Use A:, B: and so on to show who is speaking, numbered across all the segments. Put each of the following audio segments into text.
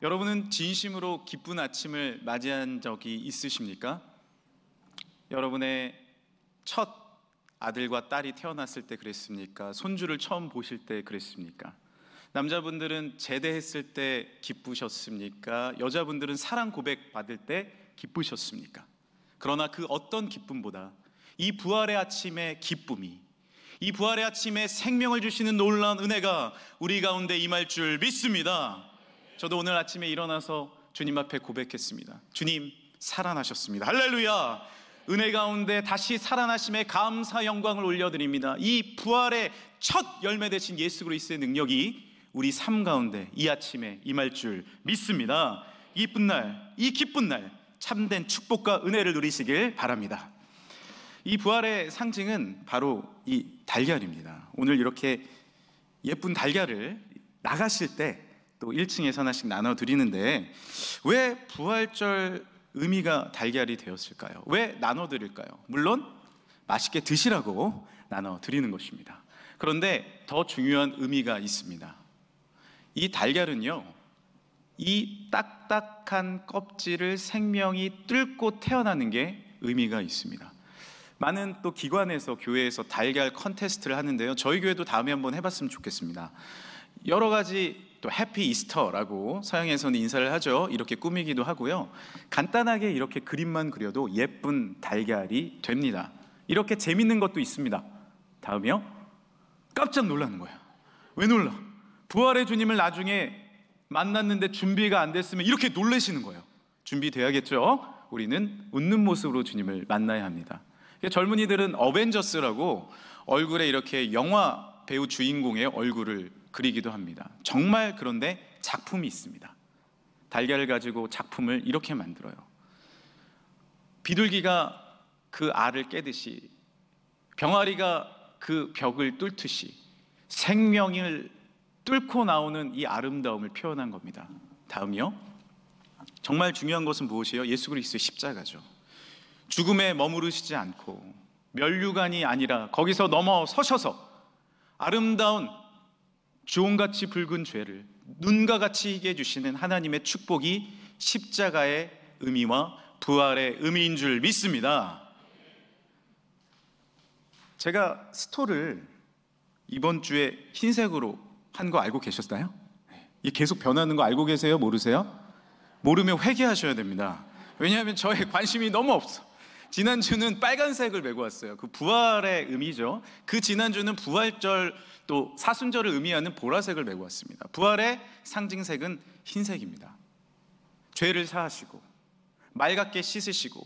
A: 여러분은 진심으로 기쁜 아침을 맞이한 적이 있으십니까? 여러분의 첫 아들과 딸이 태어났을 때 그랬습니까? 손주를 처음 보실 때 그랬습니까? 남자분들은 제대했을 때 기쁘셨습니까? 여자분들은 사랑 고백 받을 때 기쁘셨습니까? 그러나 그 어떤 기쁨보다 이 부활의 아침의 기쁨이, 이 부활의 아침에 생명을 주시는 놀라운 은혜가 우리 가운데 임할 줄 믿습니다. 저도 오늘 아침에 일어나서 주님 앞에 고백했습니다. 주님, 살아나셨습니다. 할렐루야! 은혜 가운데 다시 살아나심에 감사 영광을 올려드립니다. 이 부활의 첫 열매 되신 예수 그리스도의 능력이 우리 삶 가운데 이 아침에 임할 줄 믿습니다. 이쁜 날, 이 기쁜 날, 참된 축복과 은혜를 누리시길 바랍니다. 이 부활의 상징은 바로 이 달걀입니다. 오늘 이렇게 예쁜 달걀을 나가실 때 또 1층에서 하나씩 나눠드리는데, 왜 부활절 의미가 달걀이 되었을까요? 왜 나눠드릴까요? 물론 맛있게 드시라고 나눠드리는 것입니다. 그런데 더 중요한 의미가 있습니다. 이 달걀은요, 이 딱딱한 껍질을 생명이 뚫고 태어나는 게 의미가 있습니다. 많은 또 기관에서, 교회에서 달걀 컨테스트를 하는데요, 저희 교회도 다음에 한번 해봤으면 좋겠습니다. 여러 가지, 또 해피 이스터라고 서양에서는 인사를 하죠. 이렇게 꾸미기도 하고요, 간단하게 이렇게 그림만 그려도 예쁜 달걀이 됩니다. 이렇게 재밌는 것도 있습니다. 다음이요, 깜짝 놀라는 거예요. 왜 놀라? 부활의 주님을 나중에 만났는데 준비가 안 됐으면 이렇게 놀라시는 거예요. 준비돼야겠죠? 우리는 웃는 모습으로 주님을 만나야 합니다. 젊은이들은 어벤져스라고 얼굴에 이렇게 영화 배우 주인공의 얼굴을 그리기도 합니다. 정말 그런데 작품이 있습니다. 달걀을 가지고 작품을 이렇게 만들어요. 비둘기가 그 알을 깨듯이, 병아리가 그 벽을 뚫듯이 생명을 뚫고 나오는 이 아름다움을 표현한 겁니다. 다음이요, 정말 중요한 것은 무엇이에요? 예수 그리스도의 십자가죠. 죽음에 머무르시지 않고 면류관이 아니라 거기서 넘어서셔서 아름다운 주홍같이 붉은 죄를 눈과 같이 희게 해주시는 하나님의 축복이 십자가의 의미와 부활의 의미인 줄 믿습니다. 제가 스토를 이번 주에 흰색으로 한 거 알고 계셨나요? 이게 계속 변하는 거 알고 계세요? 모르세요? 모르면 회개하셔야 됩니다. 왜냐하면 저의 관심이 너무 없어. 지난주는 빨간색을 메고 왔어요. 그 부활의 의미죠. 그 지난주는 부활절 또 사순절을 의미하는 보라색을 메고 왔습니다. 부활의 상징색은 흰색입니다. 죄를 사하시고 맑게 씻으시고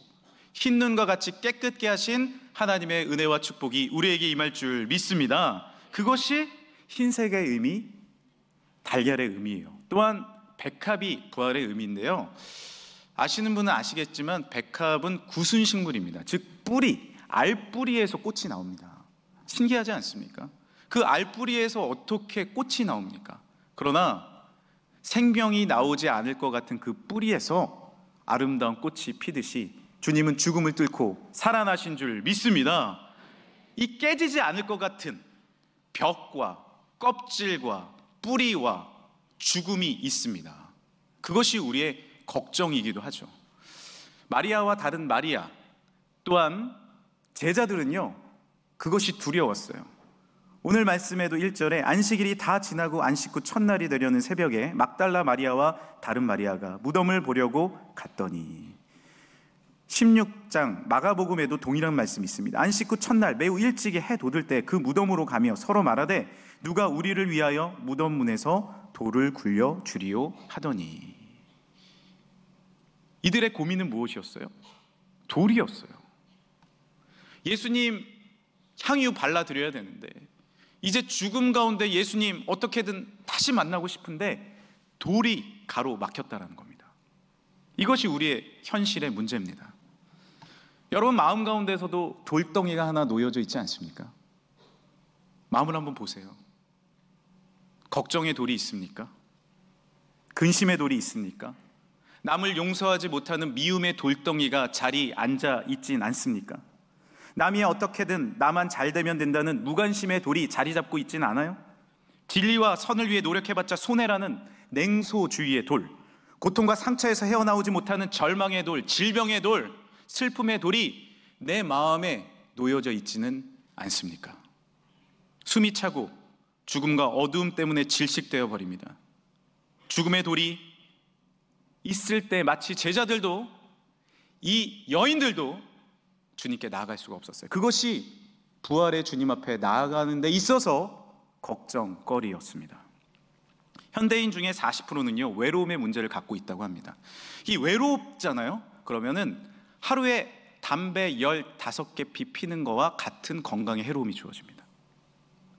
A: 흰 눈과 같이 깨끗게 하신 하나님의 은혜와 축복이 우리에게 임할 줄 믿습니다. 그것이 흰색의 의미, 달걀의 의미예요. 또한 백합이 부활의 의미인데요, 아시는 분은 아시겠지만 백합은 구순식물입니다. 즉 뿌리, 알뿌리에서 꽃이 나옵니다. 신기하지 않습니까? 그 알뿌리에서 어떻게 꽃이 나옵니까? 그러나 생명이 나오지 않을 것 같은 그 뿌리에서 아름다운 꽃이 피듯이 주님은 죽음을 뚫고 살아나신 줄 믿습니다. 이 깨지지 않을 것 같은 벽과 껍질과 뿌리와 죽음이 있습니다. 그것이 우리의 걱정이기도 하죠. 마리아와 다른 마리아, 또한 제자들은요, 그것이 두려웠어요. 오늘 말씀에도 1절에 안식일이 다 지나고 안식 후 첫날이 되려는 새벽에 막달라 마리아와 다른 마리아가 무덤을 보려고 갔더니, 16장 마가복음에도 동일한 말씀이 있습니다. 안식 후 첫날 매우 일찍이 해 돋을 때 그 무덤으로 가며 서로 말하되 누가 우리를 위하여 무덤 문에서 돌을 굴려 주리오 하더니. 이들의 고민은 무엇이었어요? 돌이었어요. 예수님 향유 발라드려야 되는데, 이제 죽음 가운데 예수님 어떻게든 다시 만나고 싶은데 돌이 가로막혔다는 겁니다. 이것이 우리의 현실의 문제입니다. 여러분 마음 가운데서도 돌덩이가 하나 놓여져 있지 않습니까? 마음을 한번 보세요. 걱정의 돌이 있습니까? 근심의 돌이 있습니까? 남을 용서하지 못하는 미움의 돌덩이가 자리에 앉아 있진 않습니까? 남이 어떻게든 나만 잘 되면 된다는 무관심의 돌이 자리 잡고 있진 않아요? 진리와 선을 위해 노력해봤자 손해라는 냉소주의의 돌, 고통과 상처에서 헤어나오지 못하는 절망의 돌, 질병의 돌, 슬픔의 돌이 내 마음에 놓여져 있지는 않습니까? 숨이 차고 죽음과 어두움 때문에 질식되어 버립니다. 죽음의 돌이 있을 때 마치 제자들도, 이 여인들도 주님께 나아갈 수가 없었어요. 그것이 부활의 주님 앞에 나아가는 데 있어서 걱정거리였습니다. 현대인 중에 40%는요 외로움의 문제를 갖고 있다고 합니다. 이 외롭잖아요. 그러면은 하루에 담배 15개 피우는 거와 같은 건강에 해로움이 주어집니다.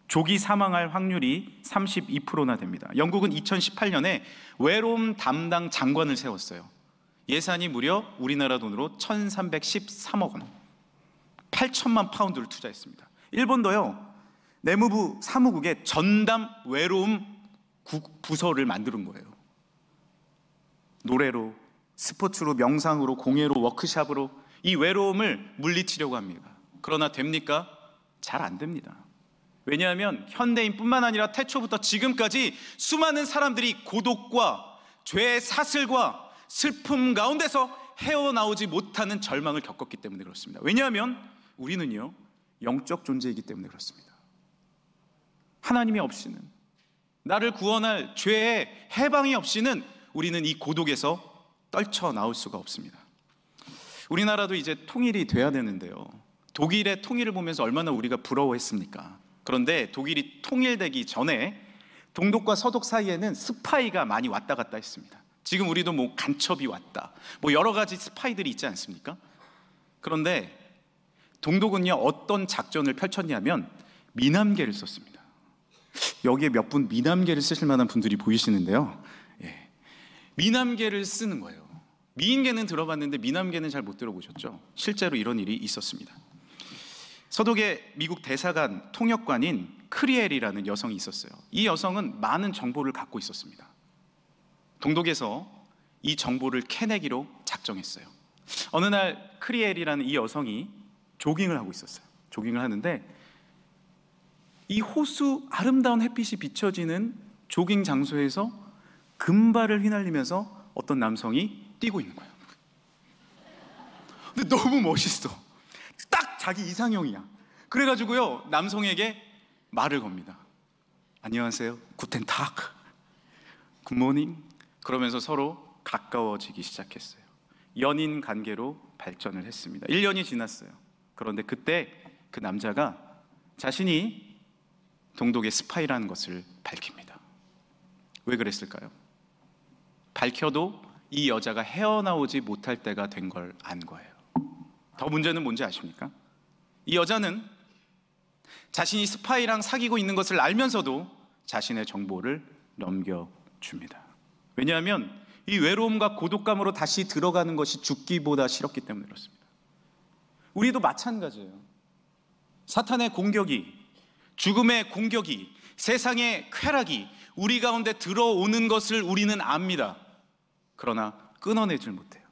A: 조기 사망할 확률이 32%나 됩니다. 영국은 2018년에 외로움 담당 장관을 세웠어요. 예산이 무려 우리나라 돈으로 1313억 원, 8천만 파운드를 투자했습니다. 일본도요 내무부 사무국에 전담 외로움 부서를 만드는 거예요. 노래로, 스포츠로, 명상으로, 공예로, 워크숍으로 이 외로움을 물리치려고 합니다. 그러나 됩니까? 잘 안 됩니다. 왜냐하면 현대인뿐만 아니라 태초부터 지금까지 수많은 사람들이 고독과 죄의 사슬과 슬픔 가운데서 헤어나오지 못하는 절망을 겪었기 때문에 그렇습니다. 왜냐하면 우리는요 영적 존재이기 때문에 그렇습니다. 하나님이 없이는, 나를 구원할 죄의 해방이 없이는 우리는 이 고독에서 떨쳐나올 수가 없습니다. 우리나라도 이제 통일이 돼야 되는데요, 독일의 통일을 보면서 얼마나 우리가 부러워했습니까? 그런데 독일이 통일되기 전에 동독과 서독 사이에는 스파이가 많이 왔다 갔다 했습니다. 지금 우리도 뭐 간첩이 왔다, 뭐 여러 가지 스파이들이 있지 않습니까? 그런데 동독은요 어떤 작전을 펼쳤냐면 미남계를 썼습니다. 여기에 몇 분 미남계를 쓰실 만한 분들이 보이시는데요, 미남계를 쓰는 거예요. 미인계는 들어봤는데 미남계는 잘 못 들어보셨죠? 실제로 이런 일이 있었습니다. 서독의 미국 대사관 통역관인 크리엘이라는 여성이 있었어요. 이 여성은 많은 정보를 갖고 있었습니다. 동독에서 이 정보를 캐내기로 작정했어요. 어느 날 크리엘이라는 이 여성이 조깅을 하고 있었어요. 조깅을 하는데 이 호수, 아름다운 햇빛이 비춰지는 조깅 장소에서 금발을 휘날리면서 어떤 남성이 뛰고 있는 거예요. 근데 너무 멋있어. 딱 자기 이상형이야. 그래가지고요 남성에게 말을 겁니다. 안녕하세요, 구텐 타크, 굿모닝. 그러면서 서로 가까워지기 시작했어요. 연인 관계로 발전을 했습니다. 1년이 지났어요. 그런데 그때 그 남자가 자신이 동독의 스파이라는 것을 밝힙니다. 왜 그랬을까요? 밝혀도 이 여자가 헤어나오지 못할 때가 된 걸 안 거예요. 더 문제는 뭔지 아십니까? 이 여자는 자신이 스파이랑 사귀고 있는 것을 알면서도 자신의 정보를 넘겨줍니다. 왜냐하면 이 외로움과 고독감으로 다시 들어가는 것이 죽기보다 싫었기 때문에 그렇습니다. 우리도 마찬가지예요. 사탄의 공격이, 죽음의 공격이, 세상의 쾌락이 우리 가운데 들어오는 것을 우리는 압니다. 그러나 끊어내질 못해요.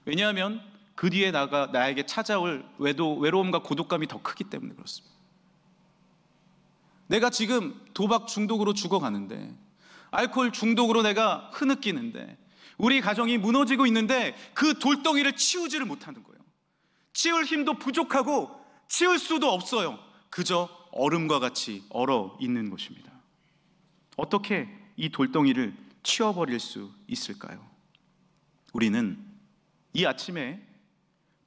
A: 왜냐하면 그 뒤에 나에게 찾아올 외로움과 고독감이 더 크기 때문에 그렇습니다. 내가 지금 도박 중독으로 죽어가는데, 알코올 중독으로 내가 흐느끼는데, 우리 가정이 무너지고 있는데 그 돌덩이를 치우지를 못하는 거예요. 치울 힘도 부족하고 치울 수도 없어요. 그저 얼음과 같이 얼어 있는 것입니다. 어떻게 이 돌덩이를 치워버릴 수 있을까요? 우리는 이 아침에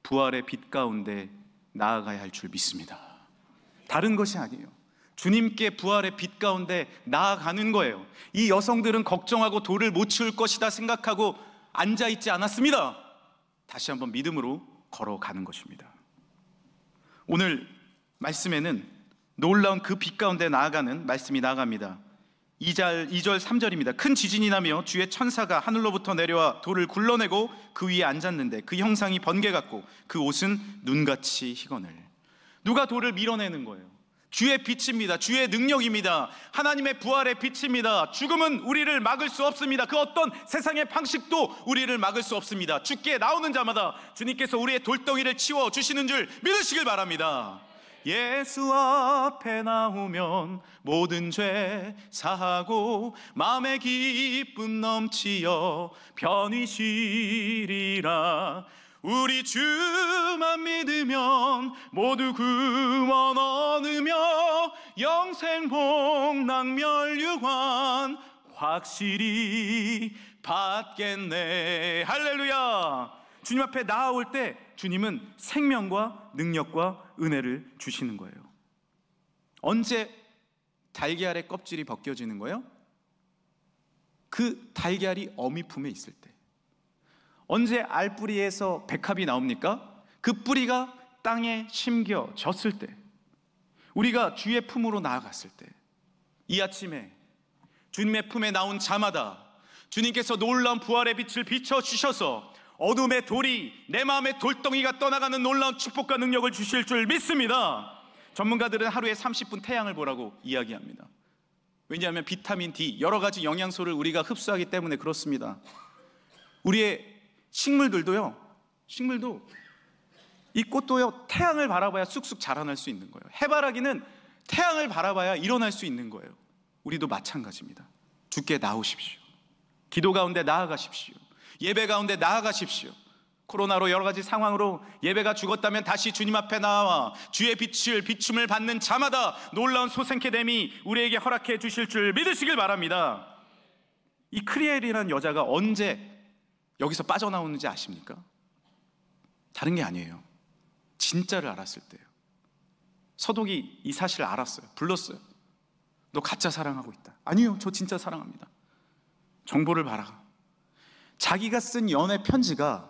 A: 부활의 빛 가운데 나아가야 할 줄 믿습니다. 다른 것이 아니에요. 주님께 부활의 빛 가운데 나아가는 거예요. 이 여성들은 걱정하고 돌을 못 치울 것이다 생각하고 앉아있지 않았습니다. 다시 한번 믿음으로 걸어가는 것입니다. 오늘 말씀에는 놀라운 그 빛 가운데 나아가는 말씀이 나아갑니다. 2절 3절입니다. 큰 지진이 나며 주의 천사가 하늘로부터 내려와 돌을 굴러내고 그 위에 앉았는데 그 형상이 번개 같고 그 옷은 눈같이 희거늘. 누가 돌을 밀어내는 거예요? 주의 빛입니다. 주의 능력입니다. 하나님의 부활의 빛입니다. 죽음은 우리를 막을 수 없습니다. 그 어떤 세상의 방식도 우리를 막을 수 없습니다. 주께 나오는 자마다 주님께서 우리의 돌덩이를 치워주시는 줄 믿으시길 바랍니다. 예수 앞에 나오면 모든 죄 사하고 마음의 기쁨 넘치어 편히 쉬리라. 우리 주만 믿으면 모두 구원 얻으며 영생 복락 멸류관 확실히 받겠네. 할렐루야. 주님 앞에 나아올 때 주님은 생명과 능력과 은혜를 주시는 거예요. 언제 달걀의 껍질이 벗겨지는 거예요? 그 달걀이 어미 품에 있을 때. 언제 알뿌리에서 백합이 나옵니까? 그 뿌리가 땅에 심겨졌을 때. 우리가 주의 품으로 나아갔을 때. 이 아침에 주님의 품에 나온 자마다 주님께서 놀라운 부활의 빛을 비춰주셔서 어둠의 돌이, 내 마음의 돌덩이가 떠나가는 놀라운 축복과 능력을 주실 줄 믿습니다. 전문가들은 하루에 30분 태양을 보라고 이야기합니다. 왜냐하면 비타민 D, 여러 가지 영양소를 우리가 흡수하기 때문에 그렇습니다. 우리의 식물들도 이 꽃도요, 태양을 바라봐야 쑥쑥 자라날 수 있는 거예요. 해바라기는 태양을 바라봐야 일어날 수 있는 거예요. 우리도 마찬가지입니다. 주께 나오십시오. 기도 가운데 나아가십시오. 예배 가운데 나아가십시오. 코로나로 여러 가지 상황으로 예배가 죽었다면 다시 주님 앞에 나와 주의 비춤을 받는 자마다 놀라운 소생케됨이 우리에게 허락해 주실 줄 믿으시길 바랍니다. 이 크리엘이라는 여자가 언제 여기서 빠져나오는지 아십니까? 다른 게 아니에요. 진짜를 알았을 때예요. 서독이 이 사실을 알았어요. 불렀어요. 너 가짜 사랑하고 있다. 아니요, 저 진짜 사랑합니다. 정보를 봐라. 자기가 쓴 연애 편지가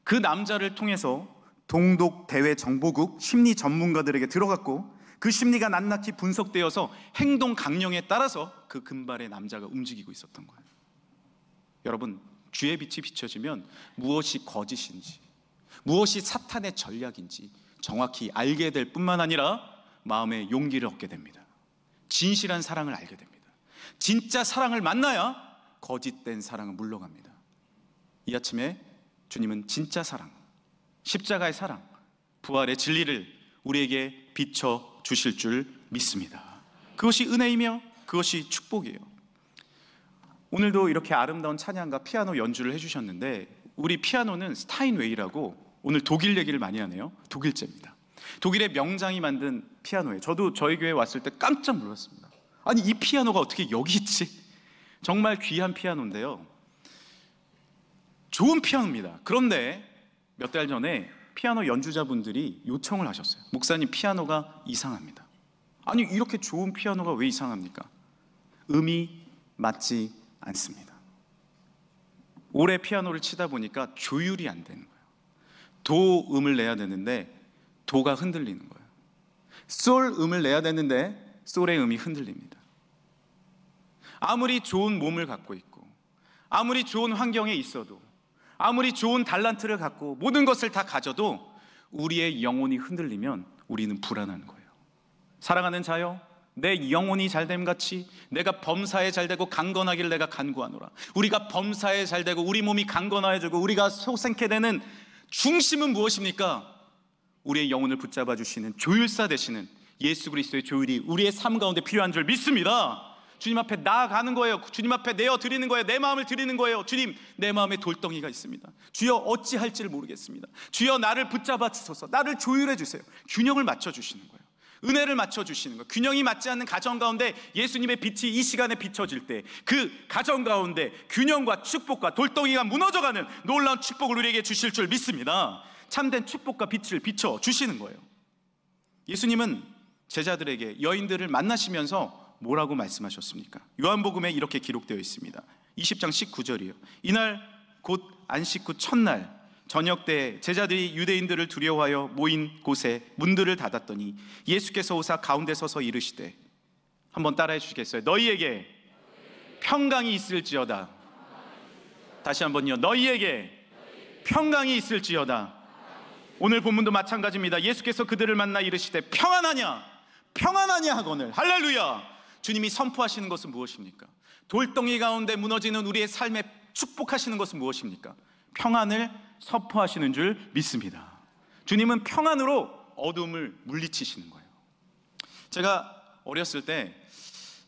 A: 그 남자를 통해서 동독 대외 정보국 심리 전문가들에게 들어갔고, 그 심리가 낱낱이 분석되어서 행동 강령에 따라서 그 금발의 남자가 움직이고 있었던 거예요. 여러분, 주의 빛이 비춰지면 무엇이 거짓인지, 무엇이 사탄의 전략인지 정확히 알게 될 뿐만 아니라 마음의 용기를 얻게 됩니다. 진실한 사랑을 알게 됩니다. 진짜 사랑을 만나야 거짓된 사랑은 물러갑니다. 이 아침에 주님은 진짜 사랑, 십자가의 사랑, 부활의 진리를 우리에게 비춰 주실 줄 믿습니다. 그것이 은혜이며 그것이 축복이에요. 오늘도 이렇게 아름다운 찬양과 피아노 연주를 해주셨는데, 우리 피아노는 스타인웨이라고, 오늘 독일 얘기를 많이 하네요. 독일제입니다. 독일의 명장이 만든 피아노예요. 저도 저희 교회 왔을 때 깜짝 놀랐습니다. 아니, 이 피아노가 어떻게 여기 있지? 정말 귀한 피아노인데요, 좋은 피아노입니다. 그런데 몇 달 전에 피아노 연주자분들이 요청을 하셨어요. 목사님, 피아노가 이상합니다. 아니, 이렇게 좋은 피아노가 왜 이상합니까? 음이 맞지 않습니다. 오래 피아노를 치다 보니까 조율이 안 되는 거예요. 도 음을 내야 되는데 도가 흔들리는 거예요. 솔 음을 내야 되는데 솔의 음이 흔들립니다. 아무리 좋은 몸을 갖고 있고, 아무리 좋은 환경에 있어도, 아무리 좋은 달란트를 갖고 모든 것을 다 가져도 우리의 영혼이 흔들리면 우리는 불안한 거예요. 사랑하는 자여, 내 영혼이 잘됨같이 내가 범사에 잘되고 강건하길 내가 간구하노라. 우리가 범사에 잘되고 우리 몸이 강건해지고 우리가 소생케 되는 중심은 무엇입니까? 우리의 영혼을 붙잡아 주시는 조율사 되시는 예수 그리스도의 조율이 우리의 삶 가운데 필요한 줄 믿습니다. 주님 앞에 나아가는 거예요. 주님 앞에 내어드리는 거예요. 내 마음을 드리는 거예요. 주님, 내 마음에 돌덩이가 있습니다. 주여, 어찌할지를 모르겠습니다. 주여, 나를 붙잡아 주소서. 나를 조율해 주세요. 균형을 맞춰 주시는 거예요. 은혜를 맞춰 주시는 거예요. 균형이 맞지 않는 가정 가운데 예수님의 빛이 이 시간에 비춰질 때 그 가정 가운데 균형과 축복과 돌덩이가 무너져가는 놀라운 축복을 우리에게 주실 줄 믿습니다. 참된 축복과 빛을 비춰 주시는 거예요. 예수님은 제자들에게 여인들을 만나시면서 뭐라고 말씀하셨습니까? 요한복음에 이렇게 기록되어 있습니다. 20장 19절이에요. 이날 곧 안식 후 첫날 저녁 때 제자들이 유대인들을 두려워하여 모인 곳에 문들을 닫았더니 예수께서 오사 가운데 서서 이르시되, 한번 따라해 주시겠어요? 너희에게 평강이 있을지어다. 다시 한번요. 너희에게 평강이 있을지어다. 오늘 본문도 마찬가지입니다. 예수께서 그들을 만나 이르시되 평안하냐 평안하냐 하거늘. 할렐루야. 주님이 선포하시는 것은 무엇입니까? 돌덩이 가운데 무너지는 우리의 삶에 축복하시는 것은 무엇입니까? 평안을 선포하시는 줄 믿습니다. 주님은 평안으로 어둠을 물리치시는 거예요. 제가 어렸을 때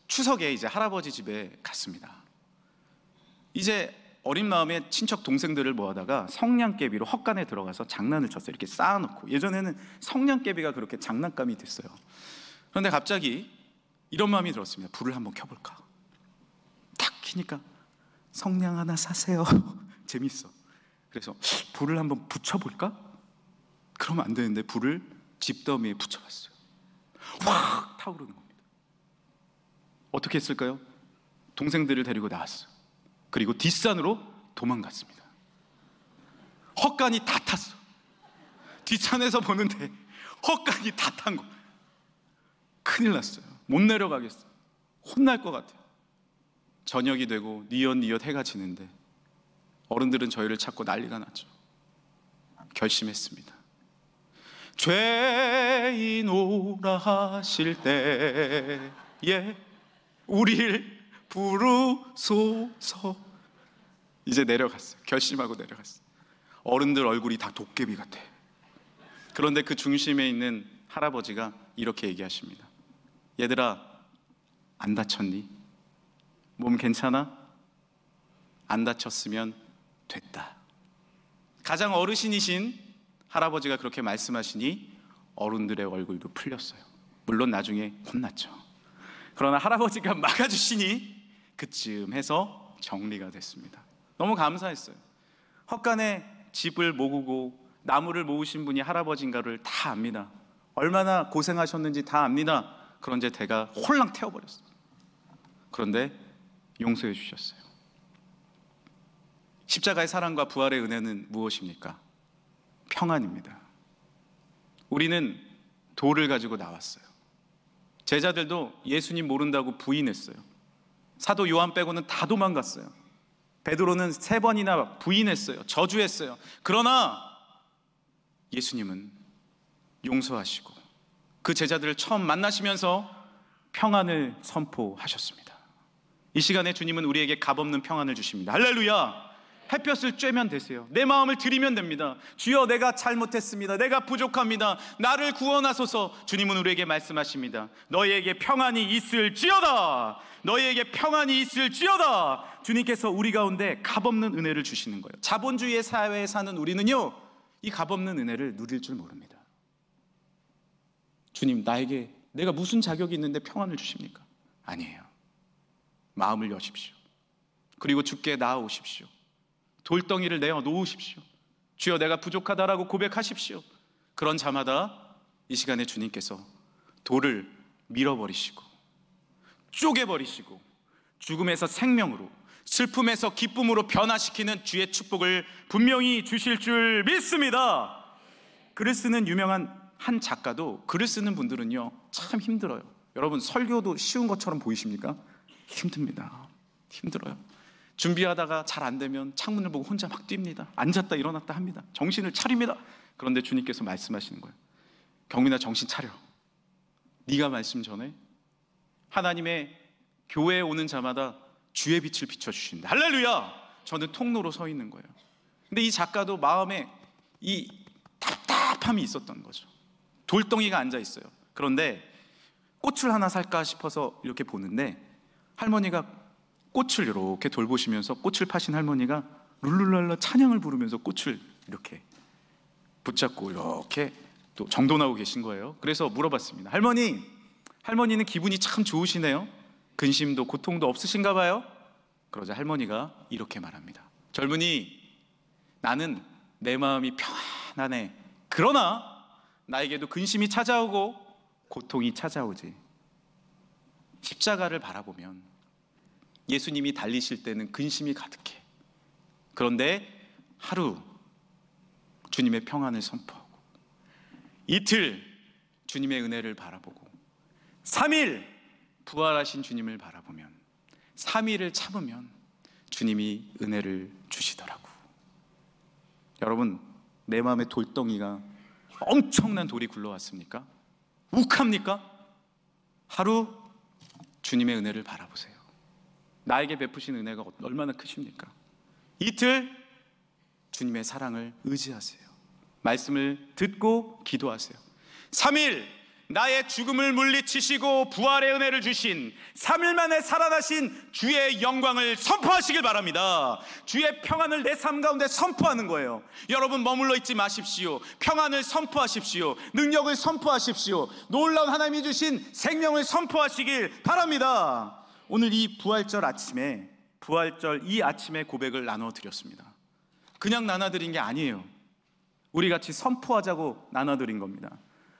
A: 추석에 이제 할아버지 집에 갔습니다. 이제 어린 마음에 친척 동생들을 모아다가 성냥개비로 헛간에 들어가서 장난을 쳤어요. 이렇게 쌓아놓고. 예전에는 성냥개비가 그렇게 장난감이 됐어요. 그런데 갑자기 이런 마음이 들었습니다. 불을 한번 켜볼까. 탁 켜니까 성냥 하나 사세요. 재밌어. 그래서 불을 한번 붙여볼까? 그러면 안 되는데 불을 집더미에 붙여봤어요. 확 타오르는 겁니다. 어떻게 했을까요? 동생들을 데리고 나왔어요. 그리고 뒷산으로 도망갔습니다. 헛간이 다 탔어. 뒷산에서 보는데 헛간이 다 탄 거. 큰일 났어요. 못 내려가겠어요. 혼날 것 같아요. 저녁이 되고 뉘엿뉘엿 해가 지는데 어른들은 저희를 찾고 난리가 났죠. 결심했습니다. 죄인오라 하실 때에 우리를 부르소서. 이제 내려갔어요. 결심하고 내려갔어요. 어른들 얼굴이 다 도깨비 같아. 그런데 그 중심에 있는 할아버지가 이렇게 얘기하십니다. 얘들아, 안 다쳤니? 몸 괜찮아? 안 다쳤으면 됐다. 가장 어르신이신 할아버지가 그렇게 말씀하시니 어른들의 얼굴도 풀렸어요. 물론 나중에 혼났죠. 그러나 할아버지가 막아주시니 그쯤 해서 정리가 됐습니다. 너무 감사했어요. 헛간에 집을 모으고 나무를 모으신 분이 할아버지인가를 다 압니다. 얼마나 고생하셨는지 다 압니다. 그런데 제가 홀랑 태워버렸어요. 그런데 용서해 주셨어요. 십자가의 사랑과 부활의 은혜는 무엇입니까? 평안입니다. 우리는 돌을 가지고 나왔어요. 제자들도 예수님 모른다고 부인했어요. 사도 요한 빼고는 다 도망갔어요. 베드로는 3번이나 부인했어요. 저주했어요. 그러나 예수님은 용서하시고 그 제자들을 처음 만나시면서 평안을 선포하셨습니다. 이 시간에 주님은 우리에게 값없는 평안을 주십니다. 할렐루야! 햇볕을 쬐면 되세요. 내 마음을 드리면 됩니다. 주여, 내가 잘못했습니다. 내가 부족합니다. 나를 구원하소서. 주님은 우리에게 말씀하십니다. 너희에게 평안이 있을지어다. 너희에게 평안이 있을지어다. 주님께서 우리 가운데 값없는 은혜를 주시는 거예요. 자본주의의 사회에 사는 우리는요, 이 값없는 은혜를 누릴 줄 모릅니다. 주님, 나에게 내가 무슨 자격이 있는데 평안을 주십니까? 아니에요. 마음을 여십시오. 그리고 주께 나아오십시오. 돌덩이를 내어 놓으십시오. 주여, 내가 부족하다라고 고백하십시오. 그런 자마다 이 시간에 주님께서 돌을 밀어버리시고 쪼개버리시고 죽음에서 생명으로, 슬픔에서 기쁨으로 변화시키는 주의 축복을 분명히 주실 줄 믿습니다. 글을 쓰는 유명한 한 작가도, 글을 쓰는 분들은요 참 힘들어요. 여러분, 설교도 쉬운 것처럼 보이십니까? 힘듭니다. 힘들어요. 준비하다가 잘 안 되면 창문을 보고 혼자 막 뜁니다. 앉았다 일어났다 합니다. 정신을 차립니다. 그런데 주님께서 말씀하시는 거예요. 경민아, 정신 차려. 네가 말씀 전해. 하나님의 교회에 오는 자마다 주의 빛을 비춰주신다. 할렐루야! 저는 통로로 서 있는 거예요. 근데 이 작가도 마음에 이 답답함이 있었던 거죠. 돌덩이가 앉아 있어요. 그런데 꽃을 하나 살까 싶어서 이렇게 보는데 할머니가 꽃을 이렇게 돌보시면서, 꽃을 파신 할머니가 룰루랄라 찬양을 부르면서 꽃을 이렇게 붙잡고 이렇게 또 정돈하고 계신 거예요. 그래서 물어봤습니다. 할머니는 기분이 참 좋으시네요. 근심도 고통도 없으신가 봐요. 그러자 할머니가 이렇게 말합니다. 젊은이, 나는 내 마음이 평안하네. 그러나 나에게도 근심이 찾아오고 고통이 찾아오지. 십자가를 바라보면 예수님이 달리실 때는 근심이 가득해. 그런데 하루 주님의 평안을 선포하고, 이틀 주님의 은혜를 바라보고, 3일 부활하신 주님을 바라보면, 3일을 참으면 주님이 은혜를 주시더라고. 여러분, 내 마음에 돌덩이가, 엄청난 돌이 굴러왔습니까? 욱합니까? 하루 주님의 은혜를 바라보세요. 나에게 베푸신 은혜가 얼마나 크십니까? 이틀 주님의 사랑을 의지하세요. 말씀을 듣고 기도하세요. 3일 나의 죽음을 물리치시고 부활의 은혜를 주신 3일 만에 살아나신 주의 영광을 선포하시길 바랍니다. 주의 평안을 내 삶 가운데 선포하는 거예요. 여러분 머물러 있지 마십시오. 평안을 선포하십시오. 능력을 선포하십시오. 놀라운 하나님이 주신 생명을 선포하시길 바랍니다. 오늘 이 부활절 아침에 부활절 이 아침에 고백을 나눠드렸습니다. 그냥 나눠드린 게 아니에요. 우리 같이 선포하자고 나눠드린 겁니다.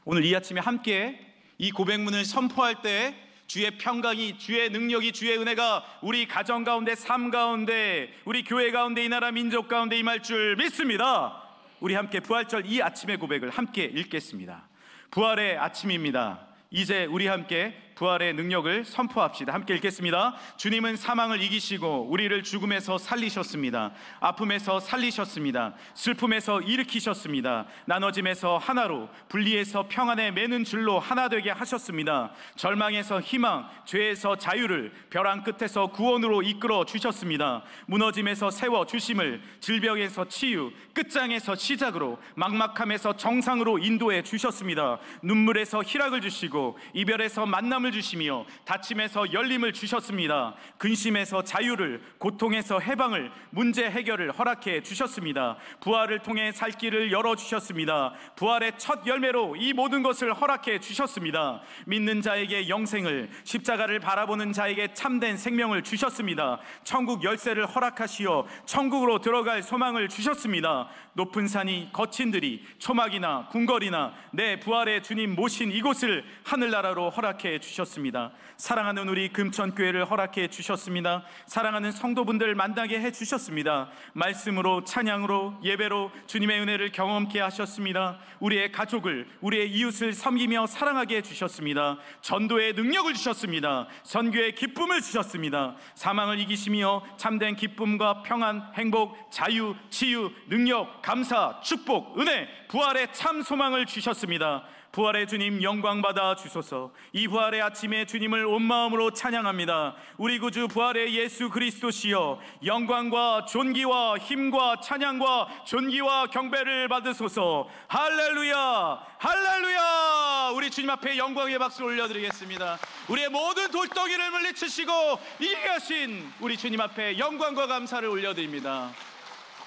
A: 오늘 이 아침에 함께 이 고백문을 선포할 때 주의 평강이, 주의 능력이, 주의 은혜가 우리 가정 가운데, 삶 가운데, 우리 교회 가운데, 이 나라 민족 가운데 임할 줄 믿습니다. 우리 함께 부활절 이 아침의 고백을 함께 읽겠습니다. 부활의 아침입니다. 이제 우리 함께 부활의 능력을 선포합시다. 함께 읽겠습니다. 주님은 사망을 이기시고 우리를 죽음에서 살리셨습니다. 아픔에서 살리셨습니다. 슬픔에서 일으키셨습니다. 나눠짐에서 하나로, 분리해서 평안에 매는 줄로 하나 되게 하셨습니다. 절망에서 희망, 죄에서 자유를, 벼랑 끝에서 구원으로 이끌어 주셨습니다. 무너짐에서 세워 주심을, 질병에서 치유, 끝장에서 시작으로, 막막함에서 정상으로 인도해 주셨습니다. 눈물에서 희락을 주시고 이별에서 만남을 주시며 다침에서 열림을 주셨습니다. 근심에서 자유를, 고통에서 해방을, 문제 해결을 허락해 주셨습니다. 부활을 통해 살 길을 열어주셨습니다. 부활의 첫 열매로 이 모든 것을 허락해 주셨습니다. 믿는 자에게 영생을, 십자가를 바라보는 자에게 참된 생명을 주셨습니다. 천국 열쇠를 허락하시어 천국으로 들어갈 소망을 주셨습니다. 높은 산이, 거친 들이, 초막이나 궁궐이나 내 부활의 주님 모신 이곳을 하늘나라로 허락해 주셨습니다. 사랑하는 우리 금천교회를 허락해 주셨습니다. 사랑하는 성도분들 만나게 해 주셨습니다. 말씀으로, 찬양으로, 예배로 주님의 은혜를 경험케 하셨습니다. 우리의 가족을, 우리의 이웃을 섬기며 사랑하게 해 주셨습니다. 전도의 능력을 주셨습니다. 선교의 기쁨을 주셨습니다. 사망을 이기시며 참된 기쁨과 평안, 행복, 자유, 치유, 능력, 감사, 축복, 은혜, 부활의 참 소망을 주셨습니다. 부활의 주님 영광 받아 주소서. 이 부활의 아침에 주님을 온 마음으로 찬양합니다. 우리 구주 부활의 예수 그리스도시여, 영광과 존귀와 힘과 찬양과 존귀와 경배를 받으소서. 할렐루야, 할렐루야. 우리 주님 앞에 영광의 박수 올려드리겠습니다. 우리의 모든 돌덩이를 물리치시고 이기게 하신 우리 주님 앞에 영광과 감사를 올려드립니다.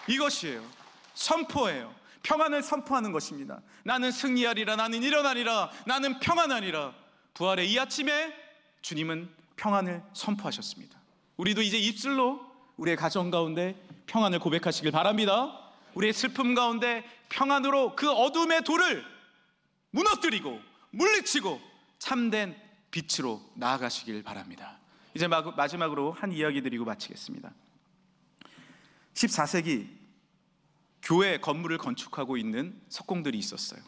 A: 이것이에요. 선포예요. 평안을 선포하는 것입니다. 나는 승리하리라, 나는 일어나리라, 나는 평안하리라. 부활의 이 아침에 주님은 평안을 선포하셨습니다. 우리도 이제 입술로 우리의 가정 가운데 평안을 고백하시길 바랍니다. 우리의 슬픔 가운데 평안으로 그 어둠의 돌을 무너뜨리고 물리치고 참된 빛으로 나아가시길 바랍니다. 이제 마지막으로 한 이야기 드리고 마치겠습니다. 14세기 교회 건물을 건축하고 있는 석공들이 있었어요.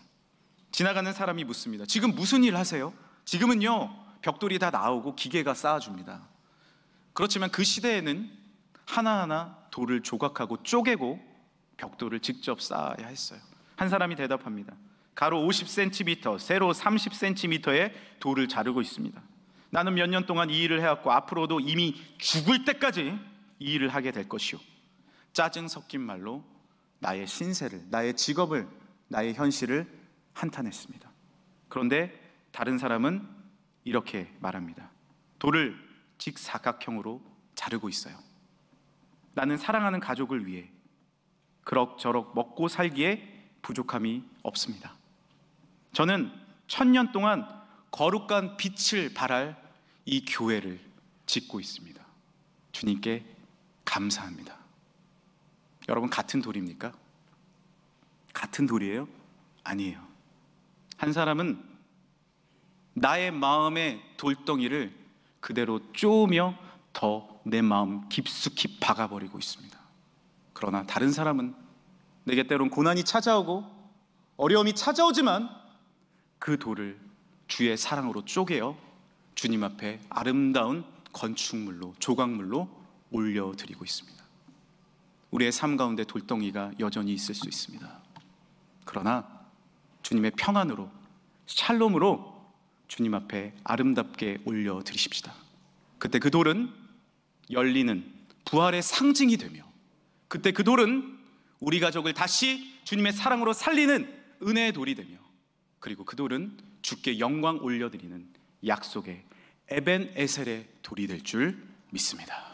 A: 지나가는 사람이 묻습니다. 지금 무슨 일 하세요? 지금은요, 벽돌이 다 나오고 기계가 쌓아줍니다. 그렇지만 그 시대에는 하나하나 돌을 조각하고 쪼개고 벽돌을 직접 쌓아야 했어요. 한 사람이 대답합니다. 가로 50cm, 세로 30cm의 돌을 자르고 있습니다. 나는 몇 년 동안 이 일을 해왔고 앞으로도 이미 죽을 때까지 이 일을 하게 될 것이오. 짜증 섞인 말로 나의 신세를, 나의 직업을, 나의 현실을 한탄했습니다. 그런데 다른 사람은 이렇게 말합니다. 돌을 직사각형으로 자르고 있어요. 나는 사랑하는 가족을 위해 그럭저럭 먹고 살기에 부족함이 없습니다. 저는 1000년 동안 거룩한 빛을 발할 이 교회를 짓고 있습니다. 주님께 감사합니다. 여러분, 같은 돌입니까? 같은 돌이에요? 아니에요. 한 사람은 나의 마음의 돌덩이를 그대로 쪼으며 더 내 마음 깊숙이 박아버리고 있습니다. 그러나 다른 사람은 내게 때론 고난이 찾아오고 어려움이 찾아오지만 그 돌을 주의 사랑으로 쪼개어 주님 앞에 아름다운 건축물로, 조각물로 올려드리고 있습니다. 우리의 삶 가운데 돌덩이가 여전히 있을 수 있습니다. 그러나 주님의 평안으로, 샬롬으로 주님 앞에 아름답게 올려드리십시다. 그때 그 돌은 열리는 부활의 상징이 되며, 그때 그 돌은 우리 가족을 다시 주님의 사랑으로 살리는 은혜의 돌이 되며, 그리고 그 돌은 주께 영광 올려드리는 약속의 에벤 에셀의 돌이 될 줄 믿습니다.